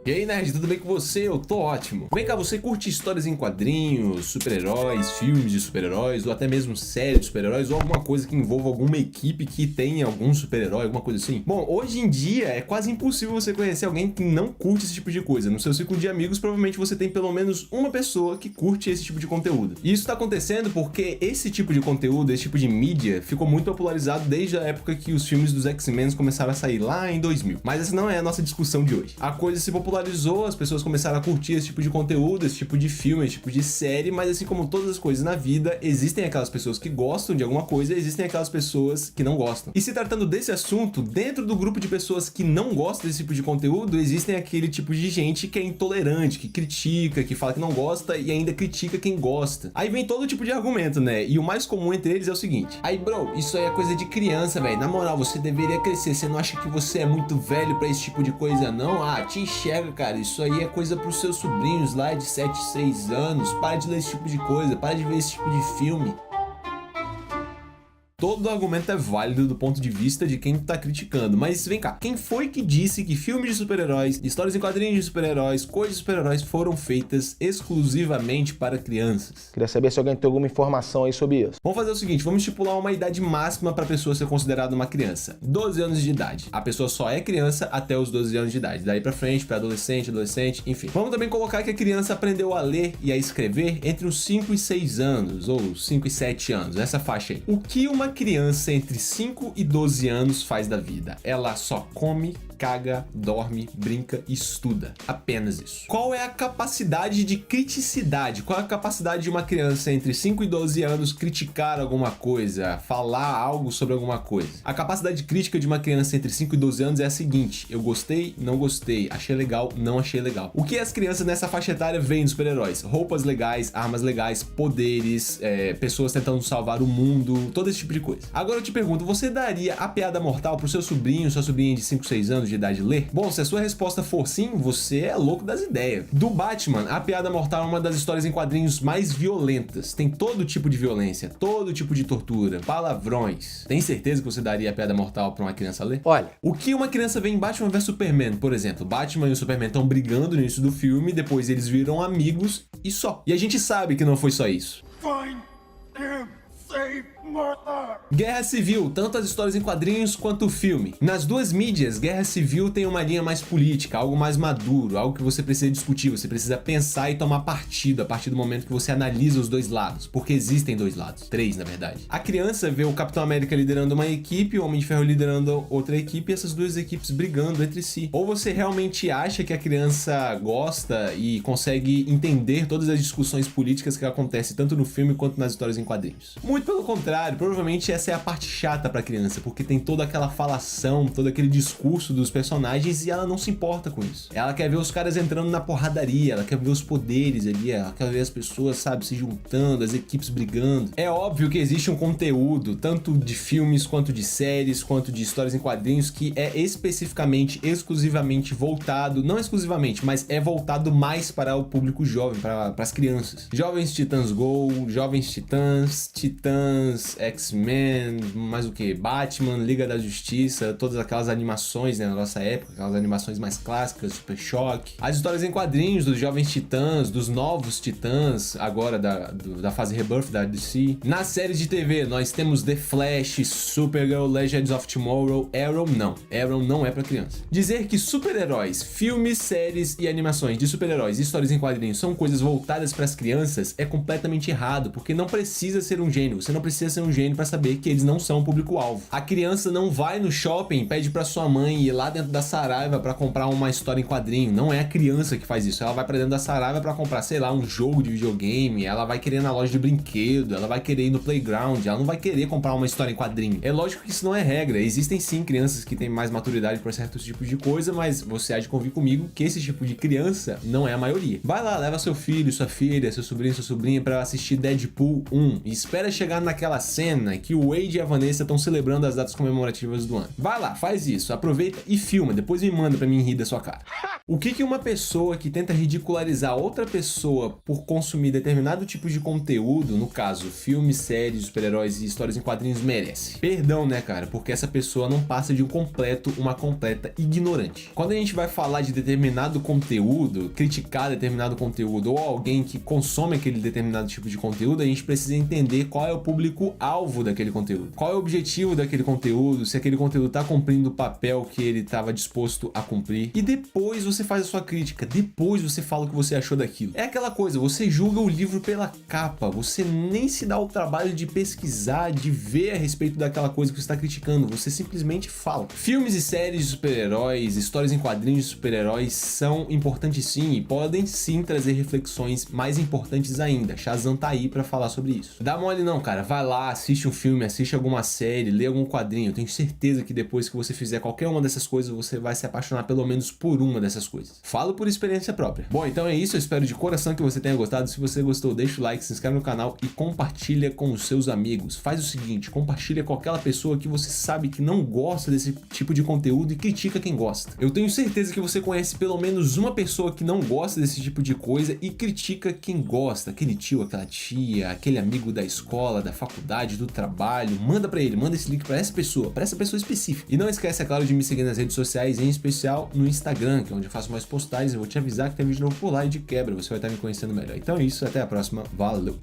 E aí, nerd, tudo bem com você? Eu tô ótimo. Vem cá, você curte histórias em quadrinhos, super-heróis, filmes de super-heróis, ou até mesmo séries de super-heróis, ou alguma coisa que envolva alguma equipe que tenha algum super-herói, alguma coisa assim? Bom, hoje em dia é quase impossível você conhecer alguém que não curte esse tipo de coisa. No seu círculo de amigos, provavelmente você tem pelo menos uma pessoa que curte esse tipo de conteúdo. E isso tá acontecendo porque esse tipo de conteúdo, esse tipo de mídia, ficou muito popularizado desde a época que os filmes dos X-Men começaram a sair lá em 2000. Mas essa não é a nossa discussão de hoje. A coisa se popularizou, as pessoas começaram a curtir esse tipo de conteúdo, esse tipo de filme, esse tipo de série, mas assim como todas as coisas na vida, existem aquelas pessoas que gostam de alguma coisa e existem aquelas pessoas que não gostam. E se tratando desse assunto, dentro do grupo de pessoas que não gostam desse tipo de conteúdo, existem aquele tipo de gente que é intolerante, que critica, que fala que não gosta e ainda critica quem gosta. Aí vem todo tipo de argumento, né? E o mais comum entre eles é o seguinte: aí, bro, isso aí é coisa de criança, velho. Na moral, você deveria crescer. Você não acha que você é muito velho pra esse tipo de coisa, não? Ah, te enxerga, cara. Isso aí é coisa pros seus sobrinhos lá de 7, 6 anos. Para de ler esse tipo de coisa. Para de ver esse tipo de filme. Todo argumento é válido do ponto de vista de quem tá criticando, mas vem cá, quem foi que disse que filmes de super-heróis, histórias em quadrinhos de super-heróis, coisas de super-heróis foram feitas exclusivamente para crianças? Queria saber se alguém tem alguma informação aí sobre isso. Vamos fazer o seguinte, vamos estipular uma idade máxima para a pessoa ser considerada uma criança. 12 anos de idade. A pessoa só é criança até os 12 anos de idade. Daí pra frente, para adolescente, enfim. Vamos também colocar que a criança aprendeu a ler e a escrever entre os 5 e 6 anos, ou 5 e 7 anos, nessa faixa aí. O que uma criança entre 5 e 12 anos faz da vida? Ela só come, caga, dorme, brinca e estuda. Apenas isso. Qual é a capacidade de criticidade? Qual é a capacidade de uma criança entre 5 e 12 anos criticar alguma coisa, falar algo sobre alguma coisa? A capacidade crítica de uma criança entre 5 e 12 anos é a seguinte: eu gostei, não gostei, achei legal, não achei legal. O que as crianças nessa faixa etária veem dos super-heróis? Roupas legais, armas legais, poderes, pessoas tentando salvar o mundo, todo esse tipo de coisa. Agora eu te pergunto, você daria a piada mortal pro seu sobrinho, sua sobrinha de 5, 6 anos de idade ler? Bom, se a sua resposta for sim, você é louco das ideias. Do Batman, a piada mortal é uma das histórias em quadrinhos mais violentas. Tem todo tipo de violência, todo tipo de tortura, palavrões. Tem certeza que você daria a piada mortal pra uma criança ler? Olha, O que uma criança vê em Batman vs Superman, por exemplo? Batman e o Superman estão brigando no início do filme, depois eles viram amigos e só. E a gente sabe que não foi só isso. Find him! Save Martha! Guerra Civil, tanto as histórias em quadrinhos quanto o filme. Nas duas mídias, Guerra Civil tem uma linha mais política, algo mais maduro, algo que você precisa discutir, você precisa pensar e tomar partido a partir do momento que você analisa os dois lados, porque existem dois lados, 3 na verdade. A criança vê o Capitão América liderando uma equipe, o Homem de Ferro liderando outra equipe e essas duas equipes brigando entre si. Ou você realmente acha que a criança gosta e consegue entender todas as discussões políticas que acontecem tanto no filme quanto nas histórias em quadrinhos? Muito pelo contrário, provavelmente essa é a parte chata pra criança, porque tem toda aquela falação, todo aquele discurso dos personagens e ela não se importa com isso. Ela quer ver os caras entrando na porradaria, ela quer ver os poderes ali, ela quer ver as pessoas, sabe, se juntando, as equipes brigando. É óbvio que existe um conteúdo, tanto de filmes, quanto de séries, quanto de histórias em quadrinhos, que é especificamente, exclusivamente voltado, não exclusivamente, mas é voltado mais para o público jovem, para as crianças. Jovens Titãs Go, Jovens Titãs, X-Men, mais o que? Batman, Liga da Justiça, todas aquelas animações, né, na nossa época, aquelas animações mais clássicas, Super Choque. As histórias em quadrinhos dos Jovens Titãs, dos Novos Titãs, agora da fase Rebirth da DC. Nas séries de TV, nós temos The Flash, Supergirl, Legends of Tomorrow, Arrow não é pra criança. Dizer que super-heróis, filmes, séries e animações de super-heróis e histórias em quadrinhos são coisas voltadas pras crianças é completamente errado, porque não precisa ser um gênio, você não precisa ser um gênio pra saber que eles não são o público-alvo. A criança não vai no shopping, pede pra sua mãe ir lá dentro da Saraiva pra comprar uma história em quadrinho. Não é a criança que faz isso. Ela vai pra dentro da Saraiva pra comprar, sei lá, um jogo de videogame, ela vai querer ir na loja de brinquedo, ela vai querer ir no playground, ela não vai querer comprar uma história em quadrinho. É lógico que isso não é regra. Existem sim crianças que têm mais maturidade pra certos tipos de coisa, mas você há de convir comigo que esse tipo de criança não é a maioria. Vai lá, leva seu filho, sua filha, seu sobrinho, sua sobrinha pra assistir Deadpool 1 e espera chegar naquela cena que o Wade e a Vanessa estão celebrando as datas comemorativas do ano. Vai lá, faz isso, aproveita e filma, depois me manda pra mim rir da sua cara. O que uma pessoa que tenta ridicularizar outra pessoa por consumir determinado tipo de conteúdo, no caso, filmes, séries, super-heróis e histórias em quadrinhos, merece? Perdão, né, cara, porque essa pessoa não passa de uma completa ignorante. Quando a gente vai falar de determinado conteúdo, criticar determinado conteúdo ou alguém que consome aquele determinado tipo de conteúdo, a gente precisa entender qual é o público-alvo daquele conteúdo. Qual é o objetivo daquele conteúdo, se aquele conteúdo tá cumprindo o papel que ele estava disposto a cumprir. E depois você faz a sua crítica, depois você fala o que você achou daquilo. É aquela coisa, você julga o livro pela capa, você nem se dá o trabalho de pesquisar, de ver a respeito daquela coisa que você está criticando, você simplesmente fala. Filmes e séries de super-heróis, histórias em quadrinhos de super-heróis são importantes sim e podem sim trazer reflexões mais importantes ainda. Shazam tá aí pra falar sobre isso. Dá mole não, cara, vai lá, assiste um filme, assiste alguma série, lê algum quadrinho, eu tenho certeza que depois que você fizer qualquer uma dessas coisas, você vai se apaixonar pelo menos por uma dessas coisas. Falo por experiência própria. Bom, então é isso, eu espero de coração que você tenha gostado. Se você gostou, deixa o like, se inscreve no canal e compartilha com os seus amigos. Faz o seguinte, compartilha com aquela pessoa que você sabe que não gosta desse tipo de conteúdo e critica quem gosta. Eu tenho certeza que você conhece pelo menos uma pessoa que não gosta desse tipo de coisa e critica quem gosta, aquele tio, aquela tia, aquele amigo da escola, da faculdade, do trabalho. Manda pra ele, manda esse link pra essa pessoa específica. E não esquece, é claro, de me seguir nas redes sociais, em especial no Instagram, que é onde eu faço mais postagens. Eu vou te avisar que tem vídeo novo por lá e de quebra você vai estar me conhecendo melhor. Então é isso, até a próxima, valeu!